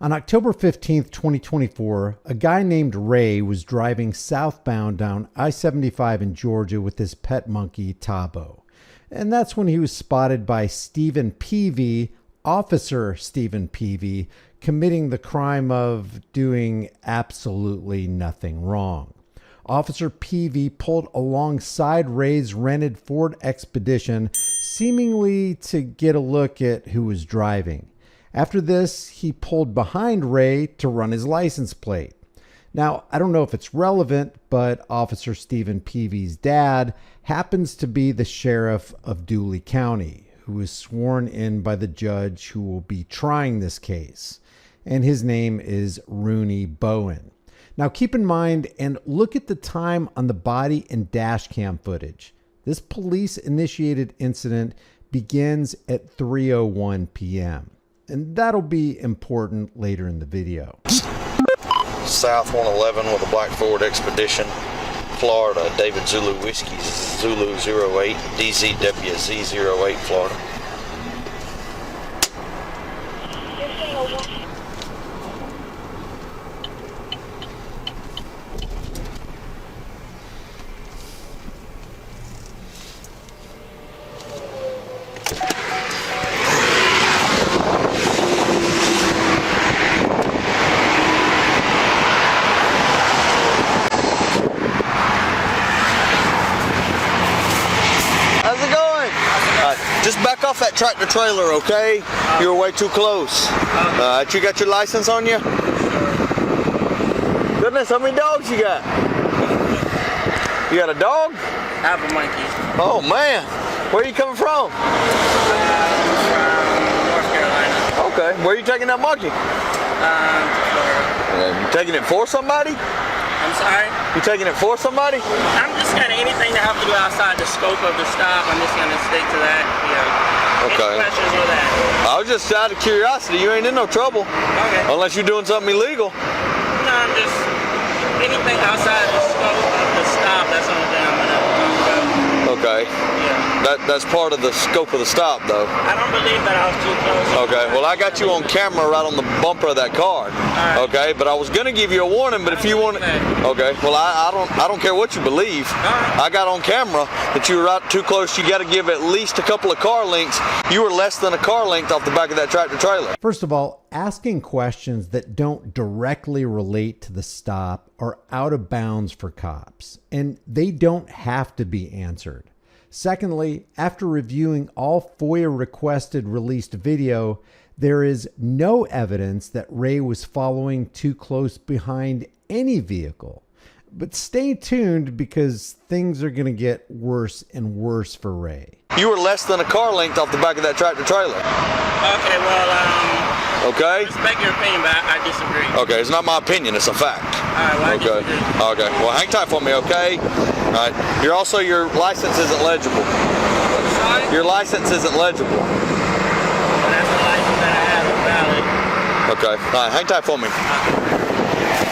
On October 15th, 2024, a guy named Ray was driving southbound down I-75 in Georgia with his pet monkey, Tabo. And that's when he was spotted by Stephen Peavy, Officer Stephen Peavy, committing the crime of doing absolutely nothing wrong. Officer Peavy pulled alongside Ray's rented Ford Expedition, seemingly to get a look at who was driving. After this, he pulled behind Ray to run his license plate. Now, I don't know if it's relevant, but Officer Stephen Peavy's dad happens to be the sheriff of Dooley County, who was sworn in by the judge who will be trying this case. And his name is Rooney Bowen. Now, keep in mind and look at the time on the body and dash cam footage. This police-initiated incident begins at 3:01 p.m. And that'll be important later in the video. South 111 with a black Ford Expedition, Florida, David Zulu Whiskey, Zulu 08, DZWZ 08, Florida. Just back off that tractor trailer, okay? You're way too close. You got your license on you? Goodness, how many dogs you got? You got a dog? I have a monkey. Oh man, where are you coming from? North Carolina. Okay, where are you taking that monkey? To Florida. You taking it for somebody? I'm sorry? You taking it for somebody? I'm just kind of anything that have to do outside the scope of the stop. I'm just going to stick to that. Yeah. Okay. Any questions with that? I was just out of curiosity. You ain't in no trouble. Okay. Unless you're doing something illegal. No, I'm just anything outside the scope of the stop. That's the only thing I'm going to go. Okay. Yeah. That's part of the scope of the stop, though. I don't believe that I was too close. Okay. Well, I got you on camera right on the bumper of that car. Right. Okay. But I was gonna give you a warning. But if you want, okay. Well, I don't care what you believe. Right. I got on camera that you were right too close. You got to give at least a couple of car lengths. You were less than a car length off the back of that tractor trailer. First of all, asking questions that don't directly relate to the stop are out of bounds for cops, and they don't have to be answered. Secondly, after reviewing all FOIA-requested released video, there is no evidence that Ray was following too close behind any vehicle. But stay tuned because things are going to get worse and worse for Ray. You were less than a car length off the back of that tractor trailer. Okay, well, okay. Respect your opinion, but I disagree. Okay, it's not my opinion, it's a fact. All right, well, okay. I disagree. Okay, well, hang tight for me, okay? All right. Your license isn't legible. Sorry? Your license isn't legible. Well, that's the license that I have is valid. Okay, all right, hang tight for me.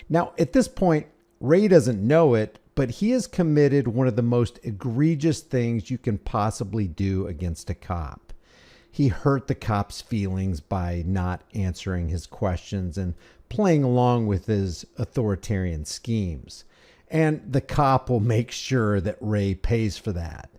Now, at this point, Ray doesn't know it, but he has committed one of the most egregious things you can possibly do against a cop. He hurt the cop's feelings by not answering his questions and playing along with his authoritarian schemes. And the cop will make sure that Ray pays for that.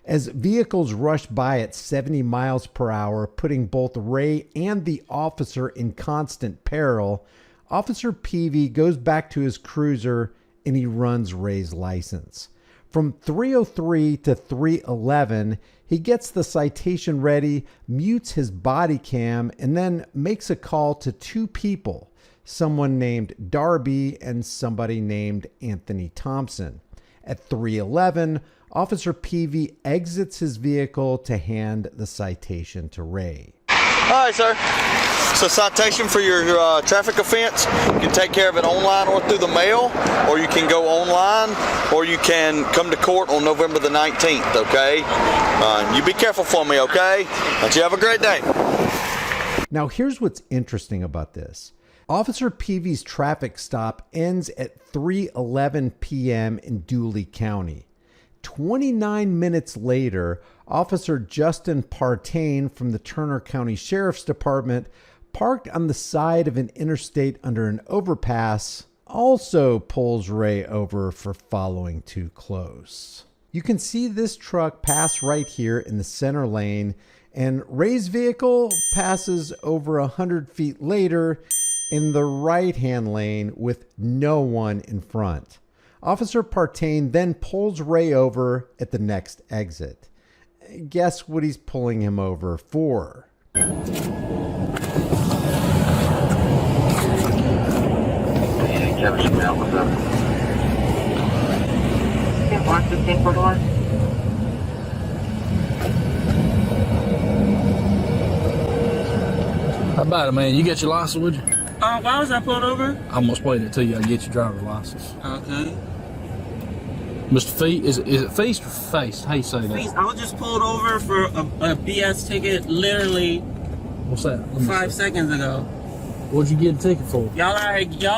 As vehicles rush by at 70 miles per hour, putting both Ray and the officer in constant peril, Officer Peavy goes back to his cruiser and he runs Ray's license. From 3:03 to 3:11, he gets the citation ready, mutes his body cam, and then makes a call to two people, someone named Darby and somebody named Anthony Thompson. At 3:11, Officer Peavy exits his vehicle to hand the citation to Ray. All right, sir. So citation for your traffic offense. You can take care of it online or through the mail, or you can go online, or you can come to court on November the 19th, okay? You be careful for me, okay? But you have a great day. Now, here's what's interesting about this. Officer Peavy's traffic stop ends at 3:11 p.m. in Dooley County. 29 minutes later, Officer Justin Partain from the Turner County Sheriff's Department parked on the side of an interstate under an overpass, also pulls Ray over for following too close. You can see this truck pass right here in the center lane, and Ray's vehicle passes over 100 feet later in the right-hand lane with no one in front. Officer Partain then pulls Ray over at the next exit. Guess what he's pulling him over for? How about it, man? You get your license, would you? Why was I pulled over? I'm gonna explain it to you. I get your driver's license. Okay. Mr. Feast, is it Feast or Face? How you say that? Please, I was just pulled over for a BS ticket literally What's that? Let me 5 see. seconds ago. What'd you get a ticket for? Y'all are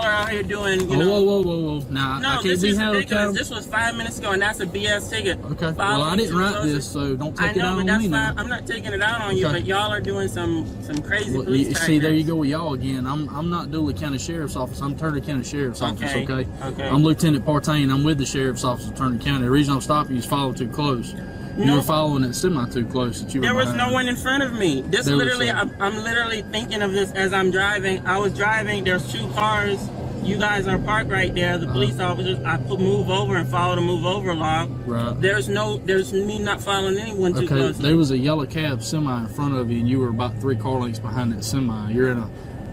out here doing, you know. Whoa. Nah, No, I can't this be is held ridiculous. accountable. This was 5 minutes ago, and that's a BS ticket. Okay. Well, I didn't write this, so don't I take it know, out but on that's me now. fine. I'm not taking it out on you, Okay. but y'all are doing some crazy Well, police you see, there you tactics. go with y'all again. I'm not Dooley County Sheriff's Office. I'm Turner County Sheriff's Office, Okay, okay? okay. I'm Lieutenant Partain. I'm with the Sheriff's Office of Turner County. The reason I'm stopping you is following too close. You No. were following it semi too close. That you were There was behind. no one in front of me. This There was literally, some. I'm literally thinking of this as I'm driving. I was driving. There's 2 cars. You guys are parked right there. The police officers. I move over and follow the move over law. Right. There's me not following anyone too Okay, close. there was a yellow cab semi in front of you, and you were about 3 car lengths behind that semi. You're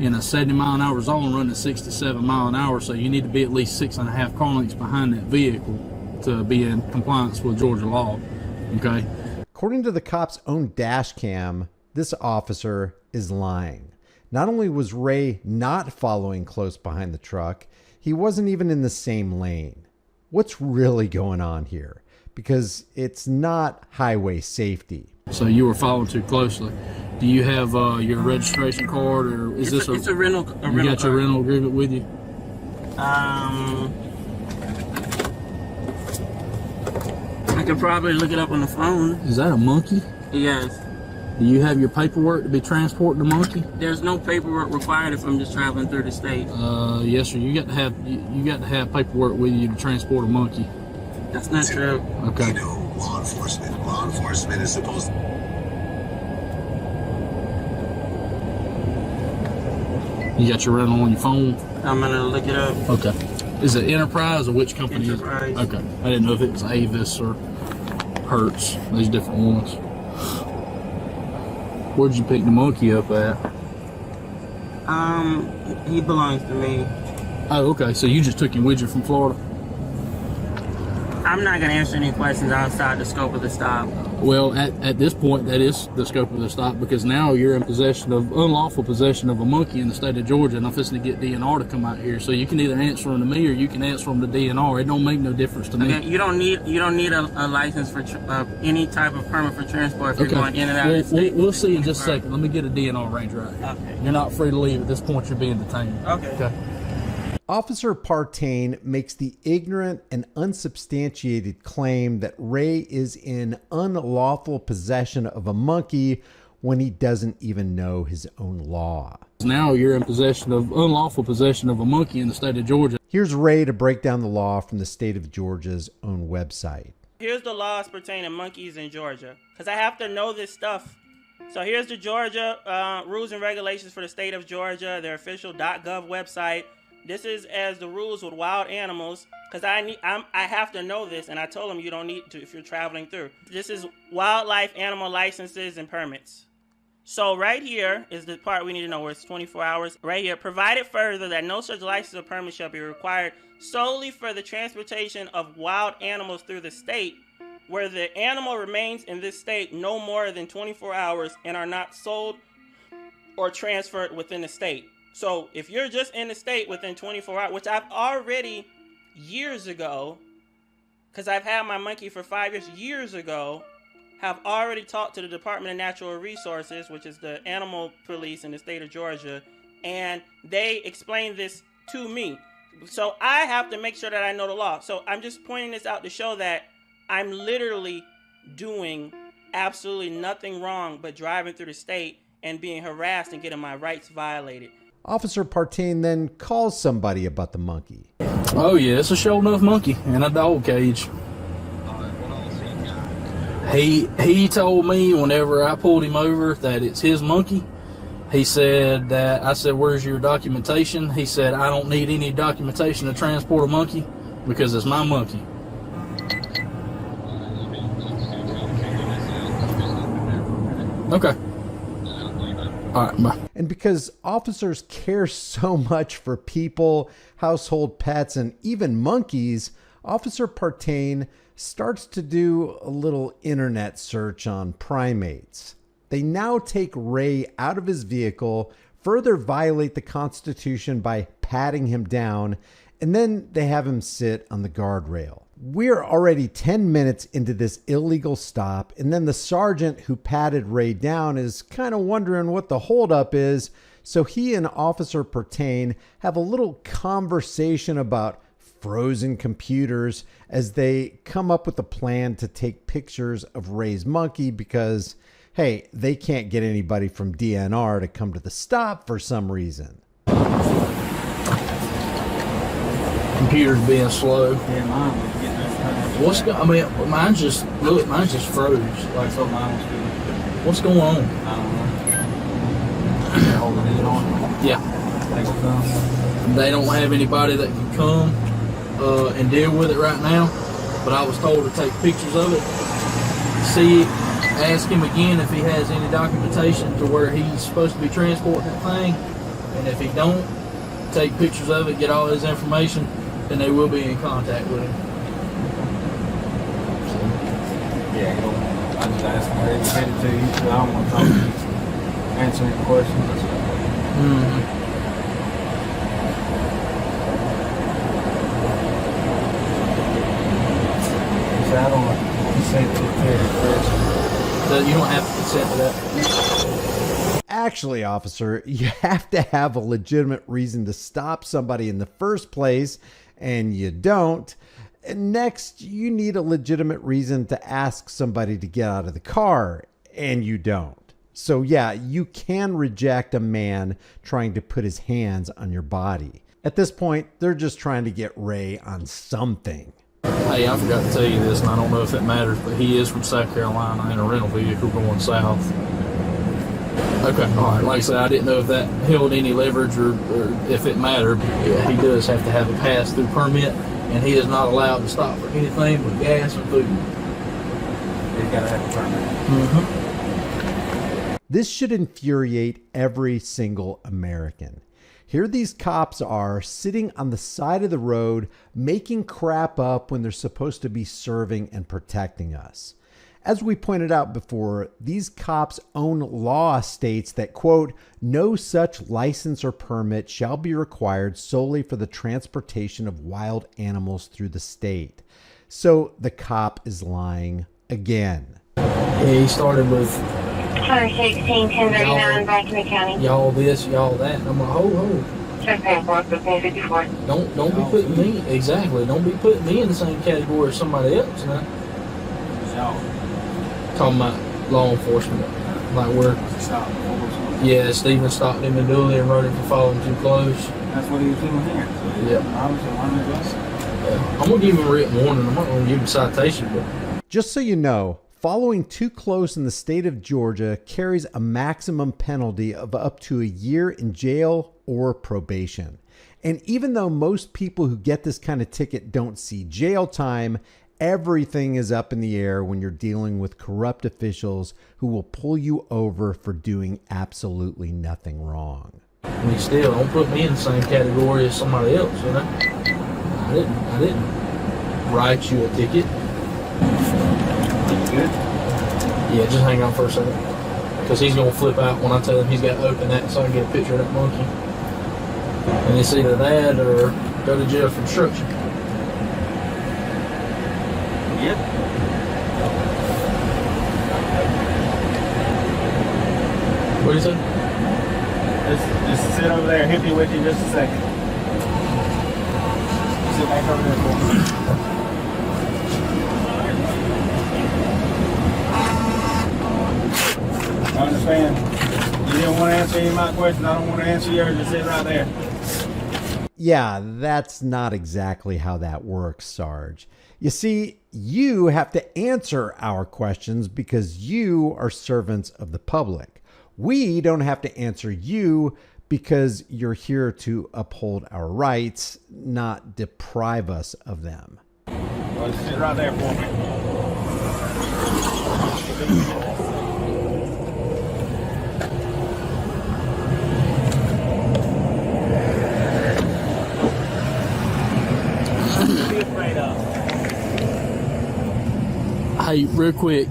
in a 70 mile an hour zone running 67 mile an hour, so you need to be at least 6.5 car lengths behind that vehicle to be in compliance with Georgia law. Okay. According to the cop's own dash cam, this officer is lying. Not only was Ray not following close behind the truck, he wasn't even in the same lane. What's really going on here? Because it's not highway safety. So you were following too closely. Do you have your registration card, or is It's this a rental. you got your rental agreement with you? I could probably look it up on the phone. Is that a monkey? Yes. Do you have your paperwork to be transporting the monkey? There's no paperwork required if I'm just traveling through the state. Yes, sir. You got to have paperwork with you to transport a monkey. That's not true. Okay. You know, law enforcement is supposed to... You got your rental on your phone? I'm gonna look it up. Okay. Is it Enterprise or which company Enterprise. is it? Okay. I didn't know if it was Avis or Hertz. These different ones. Where'd you pick the monkey up at? He belongs to me. Oh, okay. So you just took him with you from Florida? I'm not gonna answer any questions outside the scope of the stop. Well, at this point, that is the scope of the stop, because now you're in unlawful possession of a monkey in the state of Georgia, and I'm fixing to get DNR to come out here. So you can either answer them to me or you can answer them to DNR. It don't make no difference to me. Okay, you don't need a license for any type of permit for transport if you're going in and out of the state. We'll see in just a second. Let me get a DNR range right here. Okay. You're not free to leave at this point. You're being detained. Okay. Officer Partain makes the ignorant and unsubstantiated claim that Ray is in unlawful possession of a monkey when he doesn't even know his own law. Now you're in unlawful possession of a monkey in the state of Georgia. Here's Ray to break down the law from the state of Georgia's own website. Here's the laws pertaining to monkeys in Georgia, because I have to know this stuff. So here's the Georgia rules and regulations for the state of Georgia, their official .gov website. This is as the rules with wild animals, because I have to know this, and I told them you don't need to if you're traveling through. This is wildlife animal licenses and permits. So right here is the part we need to know, where it's 24 hours. Right here, provided further that no such license or permit shall be required solely for the transportation of wild animals through the state, where the animal remains in this state no more than 24 hours and are not sold or transferred within the state. So if you're just in the state within 24 hours, which I've already years ago, because I've had my monkey for 5 years ago, have already talked to the Department of Natural Resources, which is the animal police in the state of Georgia, and they explained this to me. So I have to make sure that I know the law. So I'm just pointing this out to show that I'm literally doing absolutely nothing wrong but driving through the state. and being harassed and getting my rights violated. Officer Partain then calls somebody about the monkey. Oh yeah, it's a show enough monkey in a dog cage. He told me whenever I pulled him over that it's his monkey. He said that, I said, where's your documentation? He said, I don't need any documentation to transport a monkey because it's my monkey. Okay. All right, bye. And because officers care so much for people, household pets, and even monkeys, Officer Partain starts to do a little internet search on primates. They now take Ray out of his vehicle, further violate the Constitution by patting him down, and then they have him sit on the guardrail. We're already 10 minutes into this illegal stop, and then the sergeant who patted Ray down is kind of wondering what the holdup is, so he and Officer Partain have a little conversation about frozen computers as they come up with a plan to take pictures of Ray's monkey because, hey, they can't get anybody from DNR to come to the stop for some reason. Computer's being slow. Yeah, mine was getting that. Mine just froze. Like so mine was good. What's going on? I don't know. Yeah. They don't have anybody that can come and deal with it right now, but I was told to take pictures of it. Ask him again if he has any documentation to where he's supposed to be transporting that thing, and if he don't, take pictures of it, get all his information, then they will be in contact with him. Yeah, I just asked him where he headed to you, so I don't want to talk to you, answer any questions. Mm-hmm. I don't consent to that. You don't have to consent to that. Actually, officer, you have to have a legitimate reason to stop somebody in the first place, and you don't. And next, you need a legitimate reason to ask somebody to get out of the car, and you don't. So yeah, you can reject a man trying to put his hands on your body. At this point, they're just trying to get Ray on something. Hey, I forgot to tell you this, and I don't know if it matters, but he is from South Carolina in a rental vehicle going south. Okay, all right. Like I said, I didn't know if that held any leverage or if it mattered. Yeah, he does have to have a pass-through permit, and he is not allowed to stop for anything but gas and food. He's got to have a permit. Mm-hmm. This should infuriate every single American. Here these cops are sitting on the side of the road making crap up when they're supposed to be serving and protecting us. As we pointed out before, these cops' own law states that, quote, no such license or permit shall be required solely for the transportation of wild animals through the state. So the cop is lying again. Yeah, he started with 116, 1039, back in the county. y'all this, y'all that. And I'm like, hold. Don't be putting me, exactly, don't be putting me in the same category as somebody else now. Talking about law enforcement. Like where, yeah, Steven stopped him in Dooley and wrote him for following too close. That's what he was doing here. So yeah. I'm going to give him a written warning. I'm not going to give him a citation, but. Just so you know, following too close in the state of Georgia carries a maximum penalty of up to a year in jail or probation. And even though most people who get this kind of ticket don't see jail time, everything is up in the air when you're dealing with corrupt officials who will pull you over for doing absolutely nothing wrong. I mean, still, don't put me in the same category as somebody else, you know? I didn't write you a ticket. Good. Yeah, just hang on for a second. Because he's going to flip out when I tell him he's got to open that so I can get a picture of that monkey. And it's either that or go to jail for obstruction. Yep. What do you say? Just sit over there and hit me with you just a second. Sit back over there for me. I understand. You didn't want to answer any of my questions. I don't want to answer yours. Just sit right there. Yeah, that's not exactly how that works, Sarge. You see, you have to answer our questions because you are servants of the public. We don't have to answer you because you're here to uphold our rights, not deprive us of them. Well, just sit right there for me. Hey, real quick.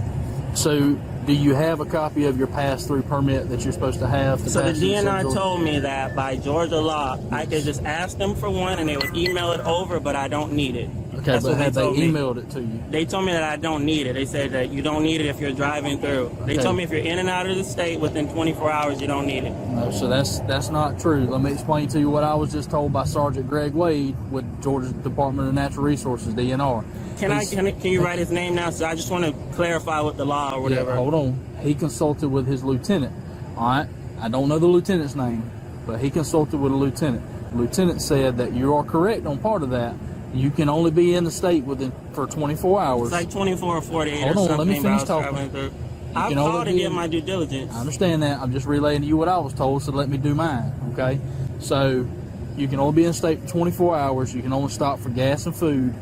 So, do you have a copy of your pass-through permit that you're supposed to have? So the DNR told me that by Georgia law, I could just ask them for one and they would email it over, but I don't need it. Okay, That's but what have they told me. emailed it to you? They told me that I don't need it. They said that you don't need it if you're driving through. They Okay. told me if you're in and out of the state within 24 hours, you don't need it. No, so that's not true. Let me explain to you what I was just told by Sergeant Greg Wade with Georgia Department of Natural Resources, DNR. Can you write his name now? So I just want to clarify with the law or whatever. Yeah, hold on. He consulted with his lieutenant. All right. I don't know the lieutenant's name, but he consulted with a lieutenant. The lieutenant said that you are correct on part of that. You can only be in the state for 24 hours. It's like 24 or 48 Hold or on, something. let me but I finish was talking. traveling through. You I can only called to be get in- my due diligence. I understand that. I'm just relaying to you what I was told, so let me do mine, okay? So, you can only be in the state for 24 hours. You can only stop for gas and food.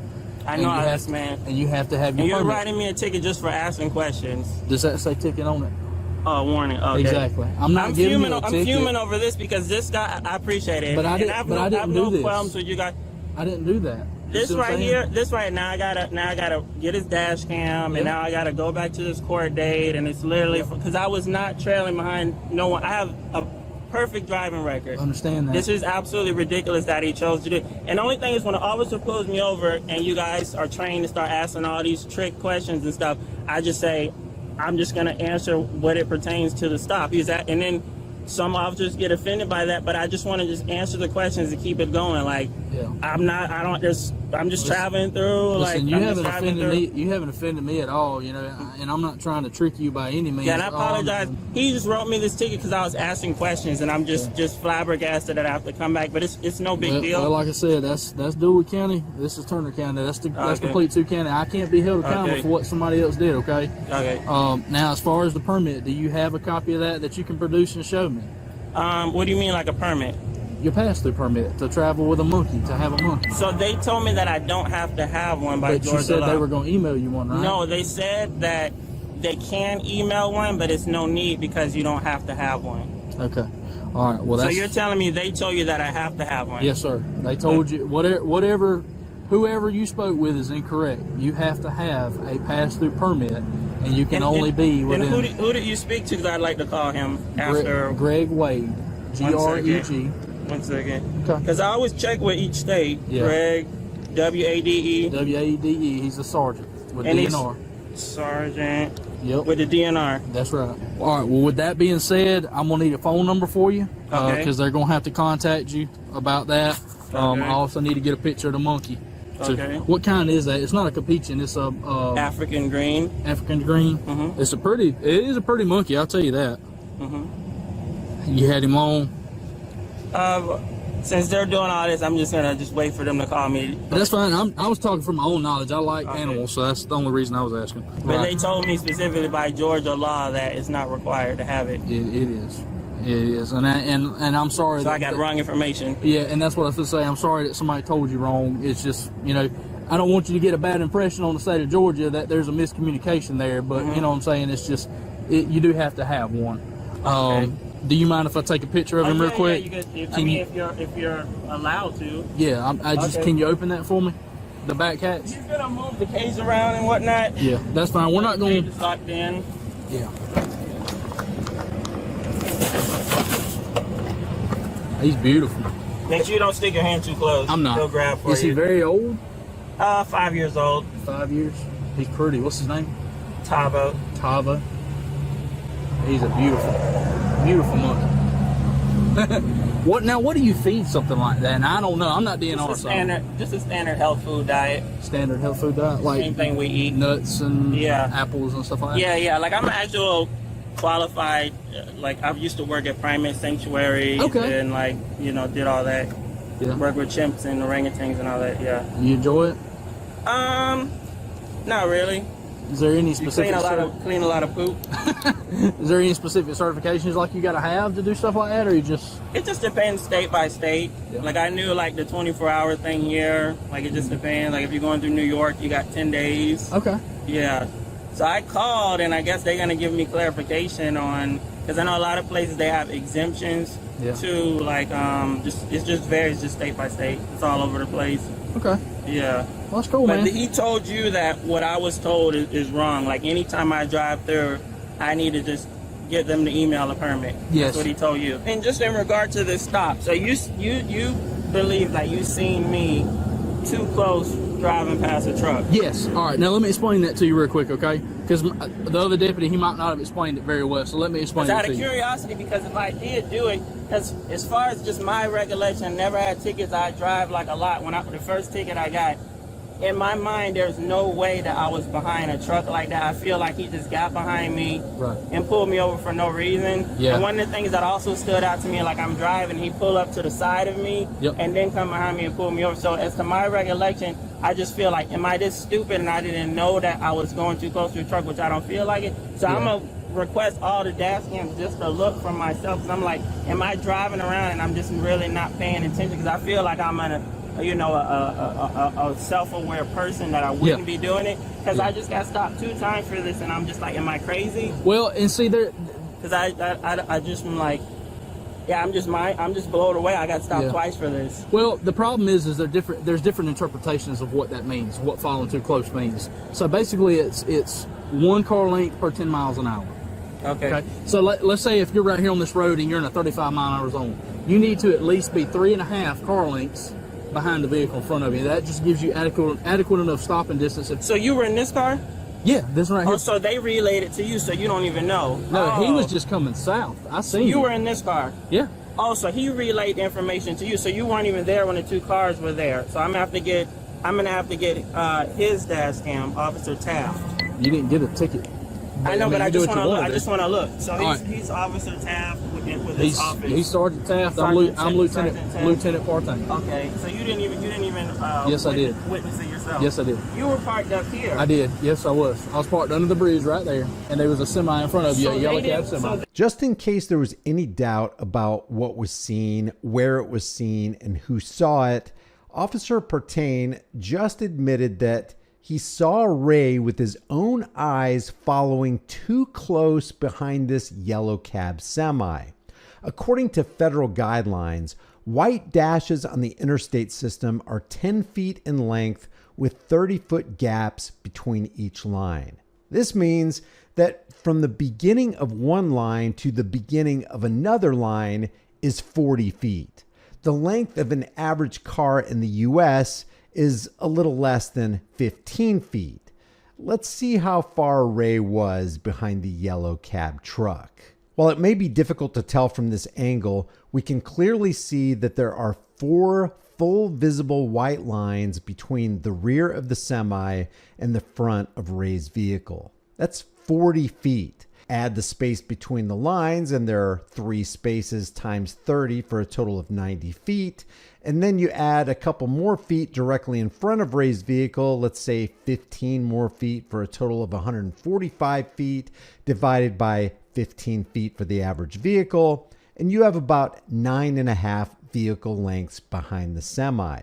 I And know you how have this, man. And you have to have your And you're permit. writing me a ticket just for asking questions. Does that say ticket on it? Oh, warning. Okay. Exactly. I'm not giving you a I'm ticket. fuming over this because this guy, I appreciate it. But I didn't- And but I didn't have do no this. problems with you guys. I didn't do that. You This see what I'm right saying? here, this right now, I gotta get his dash cam, and Yeah. now I gotta go back to this court date, and it's literally because I was not trailing behind no one. I have a perfect driving record. I understand that. This is absolutely ridiculous that he chose to do. And the only thing is when the officer pulls me over and you guys are trained to start asking all these trick questions and stuff, I just say, I'm just gonna answer what it pertains to the stop. And then some officers get offended by that, but I just want to just answer the questions and keep it going. Like, Yeah. I'm just traveling through. Listen, like, you I'm haven't just driving offended through. me. You haven't offended me at all, you know. And I'm not trying to trick you by any means. Yeah, and I apologize. He just wrote me this ticket because I was asking questions, and I'm just flabbergasted that I have to come back. But it's no big deal. Well, like I said, that's Dewey County. This is Turner County. That's complete 2 county. I can't be held accountable Okay. for what somebody else did. Okay. Okay. Now, as far as the permit, do you have a copy of that you can produce and show me? What do you mean, like a permit? Your pass-through permit to travel with a monkey, to have a monkey. So they told me that I don't have to have one by But Georgia you said law. they were going to email you one, right? No, they said that they can email one, but it's no need because you don't have to have one. Okay. All right. Well, So that's. you're telling me they told you that I have to have one? Yes, sir. They told you whatever. Whoever you spoke with is incorrect. You have to have a pass-through permit, and you can only be And within. who did you speak to? Because I'd like to call him after. Greg Wade, Greg. 1 second. Okay. Because I always check with each state. Yeah. Greg, WADE, WADE. He's a sergeant with And he's- DNR. Sergeant Yep. with the DNR. That's right. All right. Well, with that being said, I'm gonna need a phone number for you Okay. because they're gonna have to contact you about that. Okay. I also need to get a picture of the monkey. So Okay. what kind is that? It's not a capuchin. It's a African green. African green. Mhm. It is a pretty monkey. I'll tell you that. You had him on. Since they're doing all this, I'm just gonna wait for them to call me. But that's fine. I was talking from my own knowledge. I like Okay. animals, so that's the only reason I was asking. But they told me specifically by Georgia law that it's not required to have it. It is. It is, and I'm sorry. So I got wrong information. Yeah, and that's what I was going to say. I'm sorry that somebody told you wrong. It's just, I don't want you to get a bad impression on the state of Georgia that there's a miscommunication there. But you know what I'm saying? It's just, you do have to have one. Okay. Do you mind if I take a picture of him real quick? Yeah, if you're allowed to. Yeah, I just Okay. can you open that for me? The back hatch. He's gonna move the cage around and whatnot. Yeah, that's fine. We're not The cage going. is locked in. Yeah. He's beautiful. Make sure you don't stick your hand too close. I'm not. He'll grab for Is you. he very old? 5 years old. 5 years. He's pretty. What's his name? Tabo. Tava. He's a beautiful monkey. What do you feed something like that? And I don't know. I'm not DNR. Just a standard health food diet. Standard health food diet, like Same thing we eat. nuts and Yeah. apples and stuff like that. Yeah. Like I'm an actual qualified. Like I used to work at primate sanctuaries and like did all that. Yeah. Work with chimps and orangutans and all that. Yeah. You enjoy it? Not really. Is there any You specific? clean a lot of poop. Is there any specific certifications like you got to have to do stuff like that, or you just? It just depends state by state. Yeah. Like I knew like the 24-hour thing here. Like it just depends. Like if you're going through New York, you got 10 days. Okay. Yeah. So I called, and I guess they're gonna give me clarification on, because I know a lot of places they have exemptions to like it just varies just state by state. It's all over the place. Okay. Yeah. Well, that's cool, But man. he told you that what I was told is wrong. Like anytime I drive through, I need to just get them to email a permit. Yes. That's what he told you. And just in regard to this stop, so you believe that you seen me too close driving past a truck. Yes. All right. Now let me explain that to you real quick, okay? Because the other deputy, he might not have explained it very well. So let me explain it Out to of you. curiosity, because if I did do it, because as far as just my recollection, I never had tickets. I drive like a lot. The first ticket I got, in my mind, there's no way that I was behind a truck like that. I feel like he just got behind me and pulled me over for no reason. Yeah. And one of the things that also stood out to me, like I'm driving, he pulled up to the side of me and then come behind me and pull me over. So as to my recollection, I just feel like, am I this stupid and I didn't know that I was going too close to a truck, which I don't feel like it. So I'm going to request all the dash cams just to look for myself. Because I'm like, am I driving around and I'm just really not paying attention? Because I feel like I'm a self-aware person that I wouldn't be doing it, because I just got stopped 2 times for this, and I'm just like, am I crazy? Well, and see there, because I just am like, I'm just blown away. I got stopped twice for this. Well, the problem is there's different interpretations of what that means, what following too close means. So basically, it's 1 car length per 10 miles an hour. Okay. So let's say if you're right here on this road and you're in a 35-mile-an-hour zone, you need to at least be 3.5 car lengths behind the vehicle in front of you. That just gives you adequate enough stopping distance. So you were in this car? Yeah, this right here. Oh, so they relayed it to you, so you don't even know. No, he was just coming south. I seen you were in this car? Yeah. Oh, so he relayed the information to you, so you weren't even there when the 2 cars were there. So I'm gonna have to get his dash cam, Officer Taft. You didn't get a ticket. I know, but I just want to look. So right. he's Officer Taft with his office. He's Sergeant Taft. I'm Lieutenant Partain. Okay, so you didn't even yes, I did. Witness it yourself. Yes, I did. You were parked up here. I did. Yes, I was. I was parked under the bridge right there, and there was a semi in front of you, a yellow cab semi. Just in case there was any doubt about what was seen, where it was seen, and who saw it, Officer Partain just admitted that he saw Ray with his own eyes following too close behind this yellow cab semi. According to federal guidelines, white dashes on the interstate system are 10 feet in length with 30-foot gaps between each line. This means that from the beginning of one line to the beginning of another line is 40 feet. The length of an average car in the U.S. is a little less than 15 feet. Let's see how far Ray was behind the yellow cab truck. While it may be difficult to tell from this angle, we can clearly see that there are 4 full visible white lines between the rear of the semi and the front of Ray's vehicle. That's 40 feet. Add the space between the lines, and there are 3 spaces times 30 for a total of 90 feet. And then you add a couple more feet directly in front of Ray's vehicle, let's say 15 more feet for a total of 145 feet, divided by 15 feet for the average vehicle, and you have about 9.5 vehicle lengths behind the semi.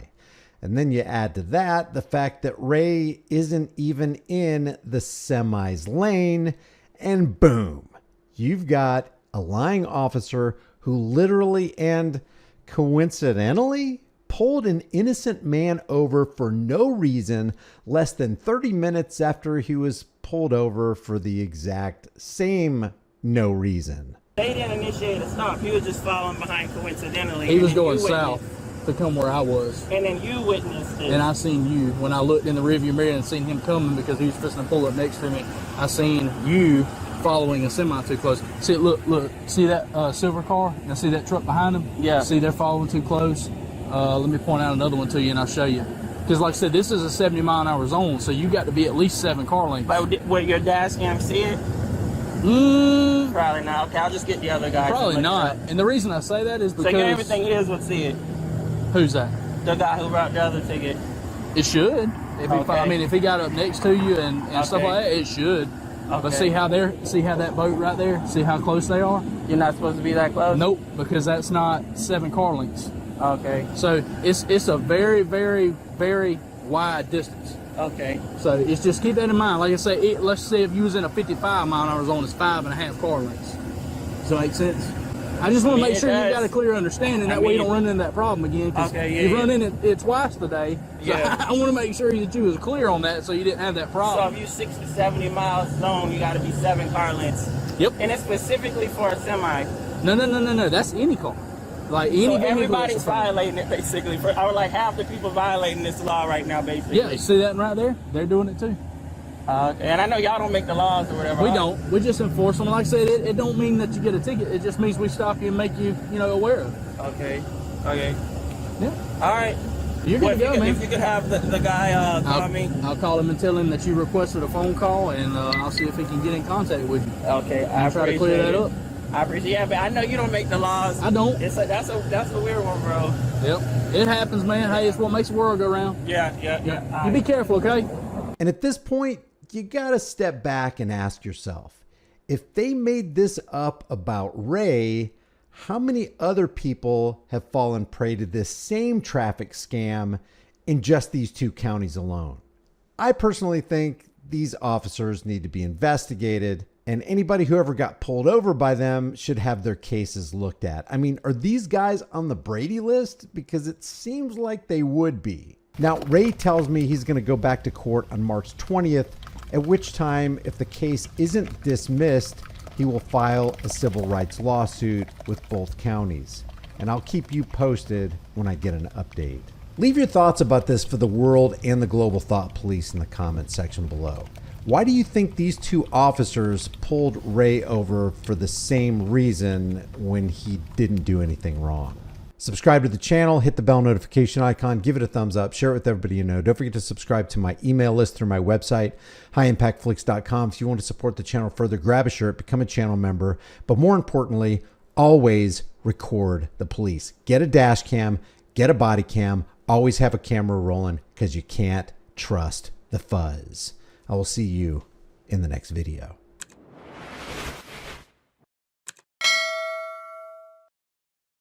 And then you add to that the fact that Ray isn't even in the semi's lane, and boom, you've got a lying officer who literally and coincidentally pulled an innocent man over for no reason less than 30 minutes after he was pulled over for the exact same no reason. They didn't initiate a stop. He was just following behind coincidentally. He was going south to come where I was. And then you witnessed it. And I seen you. When I looked in the rearview mirror and seen him coming because he was fixing to pull up next to me, I seen you following a semi too close. See, look, see that silver car? Now see that truck behind him? Yeah. See they're following too close? Let me point out another one to you and I'll show you. Because like I said, this is a 70-mile-an-hour zone, so you got to be at least 7 car lengths. But will your dash cam see it? Probably not. Okay, I'll just get the other guy. Probably not. And the reason I say that is because... So everything his would see it. Who's that? The guy who wrote the other ticket. It should. If he got up next to you and stuff like that, it should. Okay. But see how that boat right there? See how close they are? You're not supposed to be that close? Nope, because that's not 7 car lengths. Okay. So it's a very, very, very wide distance. Okay. So it's just keep that in mind. Like I say, let's say if you was in a 55-mile-an-hour zone, it's 5.5 car lengths. Does that make sense? I just want to make sure you got a clear understanding. That way you don't run into that problem again. You've run into it twice today. So I want to make sure that you was clear on that so you didn't have that problem. So if you 60, 70 miles zone, you got to be 7 car lengths. Yep. And it's specifically for a semi. No. That's any car. Like any so everybody's violating it basically. I would like half the people violating this law right now basically. Yeah, you see that right there? They're doing it too. And I know y'all don't make the laws or whatever. We don't. We just enforce them. Like I said, it don't mean that you get a ticket. It just means we stop you and make you, aware of it. Okay. Yeah. All right. You're good to go, man. If you could have the guy call me. I'll call him and tell him that you requested a phone call, and I'll see if he can get in contact with you. Okay. I'll try to clear that up. I appreciate it. Yeah, but I know you don't make the laws. I don't. That's a weird one, bro. Yep. It happens, man. Hey, it's what makes the world go round. Yeah. You be careful, okay? And at this point, you got to step back and ask yourself, if they made this up about Ray, how many other people have fallen prey to this same traffic scam in just these 2 counties alone? I personally think these officers need to be investigated, and anybody who ever got pulled over by them should have their cases looked at. I mean, are these guys on the Brady list? Because it seems like they would be. Now, Ray tells me he's going to go back to court on March 20th, at which time, if the case isn't dismissed, he will file a civil rights lawsuit with both counties. And I'll keep you posted when I get an update. Leave your thoughts about this for the world and the global thought police in the comment section below. Why do you think these 2 officers pulled Ray over for the same reason when he didn't do anything wrong? Subscribe to the channel, hit the bell notification icon, give it a thumbs up, share it with everybody you know. Don't forget to subscribe to my email list through my website, highimpactflix.com. If you want to support the channel further, grab a shirt, become a channel member. But more importantly, always record the police. Get a dash cam, get a body cam, always have a camera rolling because you can't trust the fuzz. I will see you in the next video.